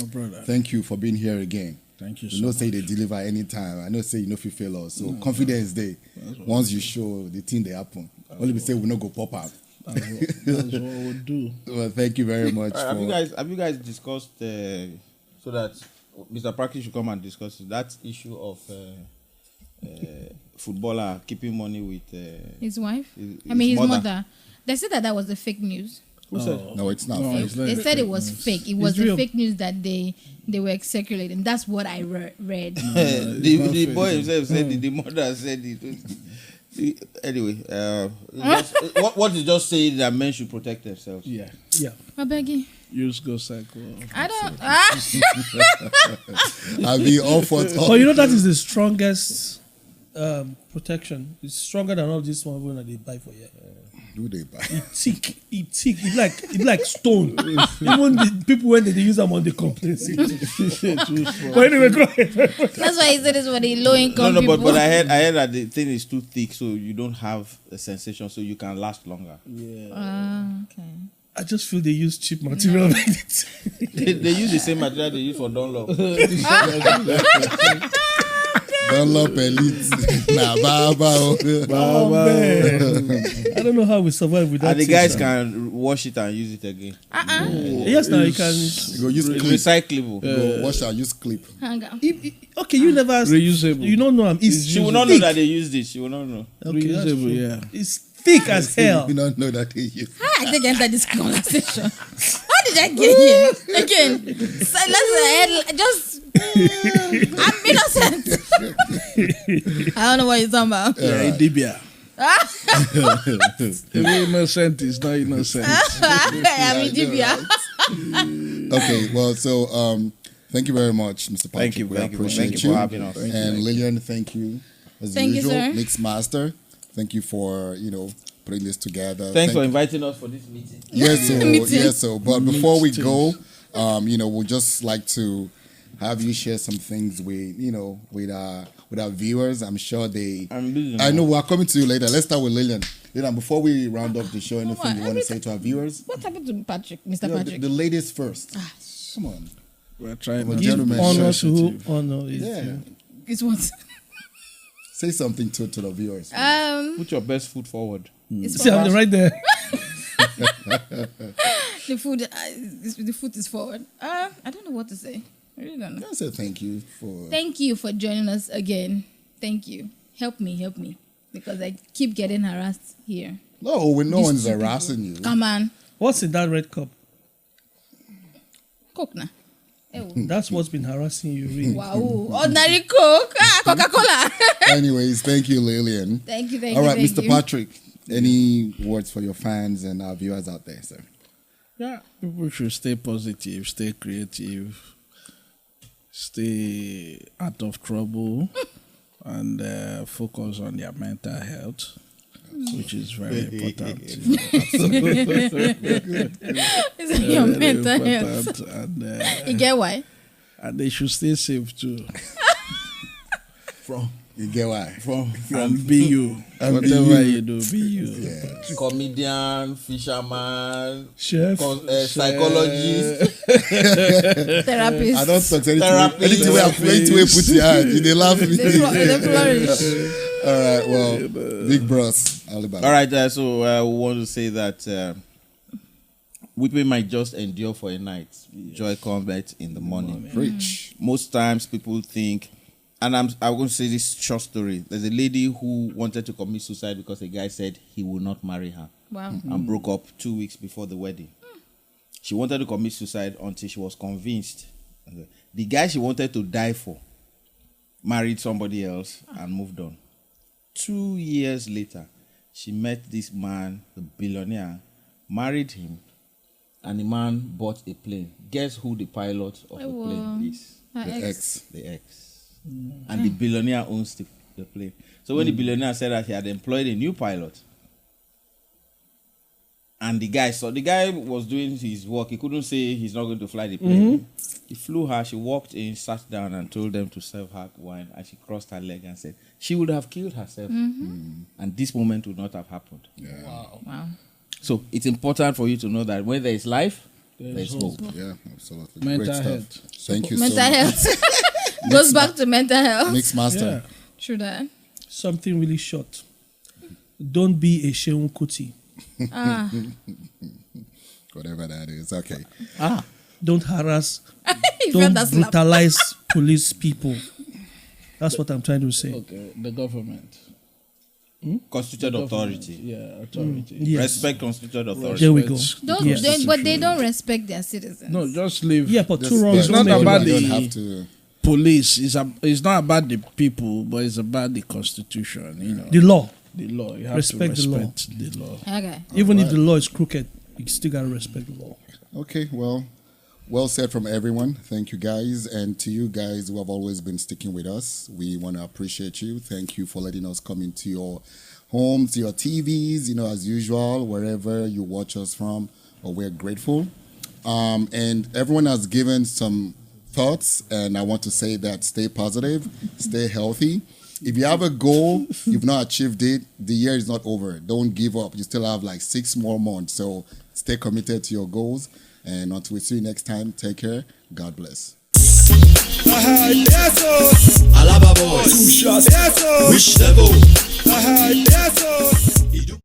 My brother. thank you for being here again. Thank you You so know, much. say they deliver anytime. I know, say you know if you fail us. So confidence day. Once you show the thing they happen. Only we say we no go pop up. That's what we'll do. Well, thank you very much. Have you guys discussed so that Mr. Patrick should come and discuss that issue of footballer keeping money with His wife? his His mother. mother. They said that was the fake news. Who said? No, it's not. No, fake. it's not. They said it was fake. It was the real. fake news that they were circulating. That's what I read. The boy himself said it. The mother said it. Anyway, what you just say that men should protect themselves. Yeah. Yeah. I beg you. Use go cycle. I don't. I'll be all for But you know that is the strongest protection. It's stronger than all this one that they buy for you. Do they buy? It thick. It like stone. Even the people when they use them on the complaints. But anyway, go ahead. That's why he said it's for the low income No, people. but I heard that the thing is too thick, so you don't have a sensation, so you can last longer. Okay. I just feel they use cheap material. They use the same material they use for Dunlop. Dunlop Elite. Nah, Baba. Oh, man. I don't know how we survive with that. And the thing, guys sir. can wash it and use it again. Yes, now you can. You go use It's clip. recyclable. Go wash and use clip. Hang on. Okay, you never. Reusable. You don't know. She will not know that they use this. She will not know. Okay, that's Reusable, true. yeah. It's thick as hell. You don't know that they use. How I think I entered this conversation? How did I get here? Again, so just. I'm innocent. I don't know what you're talking about. Yeah, Idibia. If you're innocent, it's not innocent. I'm in Libya. Okay, well, so thank you very much, Mr. Patrick. Thank you, We thank you, appreciate thank you for having us. And Lilian, thank you as Thank you, usual. sir. Mix Master, thank you for putting this together. Thanks for inviting us for this meeting. Yes, so Meeting. yes, so. But before we go, we'd just like to have you share some things with with our viewers. I'm sure they. I'm busy I now. know we're coming to you later. Let's start with Lilian. Lilian, before we round up the show, anything you want to say to our viewers? What happened to Patrick, Mr. Yeah, Patrick? the ladies first. Come on. We're trying Well, to gentlemen, be Honor to sensitive. who honor is. Yeah. It's what? Say something to the viewers. Put your best foot forward. It's See, I'm right there. the food is forward. I don't know what to say. I really don't know. I say thank you for. Thank you for joining us again. Thank you. Help me. Because I keep getting harassed here. No, when no These one's two people. harassing you. Come on. What's in that red cup? Coke now. That's what's been harassing you, really. Wow. Ordinary Coke. Coca-Cola. Anyways, thank you, Lilian. Thank you. All right, thank Mr. you. Patrick, any words for your fans and our viewers out there, sir? Yeah, people should stay positive, stay creative, stay out of trouble, and focus on their mental health, which is very important. It's your mental health. And, You get why? and they should stay safe too. You get why? And be you. And be Whatever you. you do, be you. Yeah. Comedian, fisherman, Chef. psychologist. Therapist. I don't talk anything. Therapy. Anything we put your hand, they laugh. They flourish. All right, well, big bros, Alibaba. All right, so we want to say that weeping might just endure for a night. Joy comes in the morning. Preach. Most times people think, and I'm going to say this short story. There's a lady who wanted to commit suicide because a guy said he will not marry her Wow. and broke up 2 weeks before the wedding. She wanted to commit suicide until she was convinced. The guy she wanted to die for married somebody else and moved on. 2 years later, she met this man, the billionaire, married him, and the man bought a plane. Guess who the pilot of the plane is? The ex. The ex. And the billionaire owns the plane. So when the billionaire said that he had employed a new pilot, and the guy was doing his work, he couldn't say he's not going to fly the plane. He flew her, she walked in, sat down and told them to serve her wine, and she crossed her leg and said she would have killed herself. And this moment would not have happened. Yeah. Wow. So it's important for you to know that when there is life, there is hope. Yeah, absolutely. Mental Great stuff. health. Thank you Mental so much. health. Goes back to mental health. Mix Master. Yeah. True that. Something really short. Don't be a Sheun Kuti. Whatever that is. Okay. Don't harass. You Don't felt that slap. brutalize police people. That's what I'm trying to say. Okay, the government. Constituted authority. Yeah, authority. Yes. Respect constituted authority. There we go. Don't, Yes. but they don't respect their citizens. No, just leave. Yeah, but Just- two wrongs It's don't not make a about right. You the- don't have to. Police it's not about the people, but it's about the constitution. You know, The law. the law. You have Respect to the law. respect the law. Okay. Even if the law is crooked, you still gotta respect the law. Okay, well said from everyone. Thank you guys. And to you guys who have always been sticking with us, we want to appreciate you. Thank you for letting us come into your homes, your TVs, as usual, wherever you watch us from. We're grateful. And everyone has given some thoughts, and I want to say that stay positive, stay healthy. If you have a goal, you've not achieved it, the year is not over. Don't give up. You still have like 6 more months. So stay committed to your goals. And until we see you next time, take care. God bless. Yes, oh. Alaba boys, Yes, oh. which level? Yes, oh.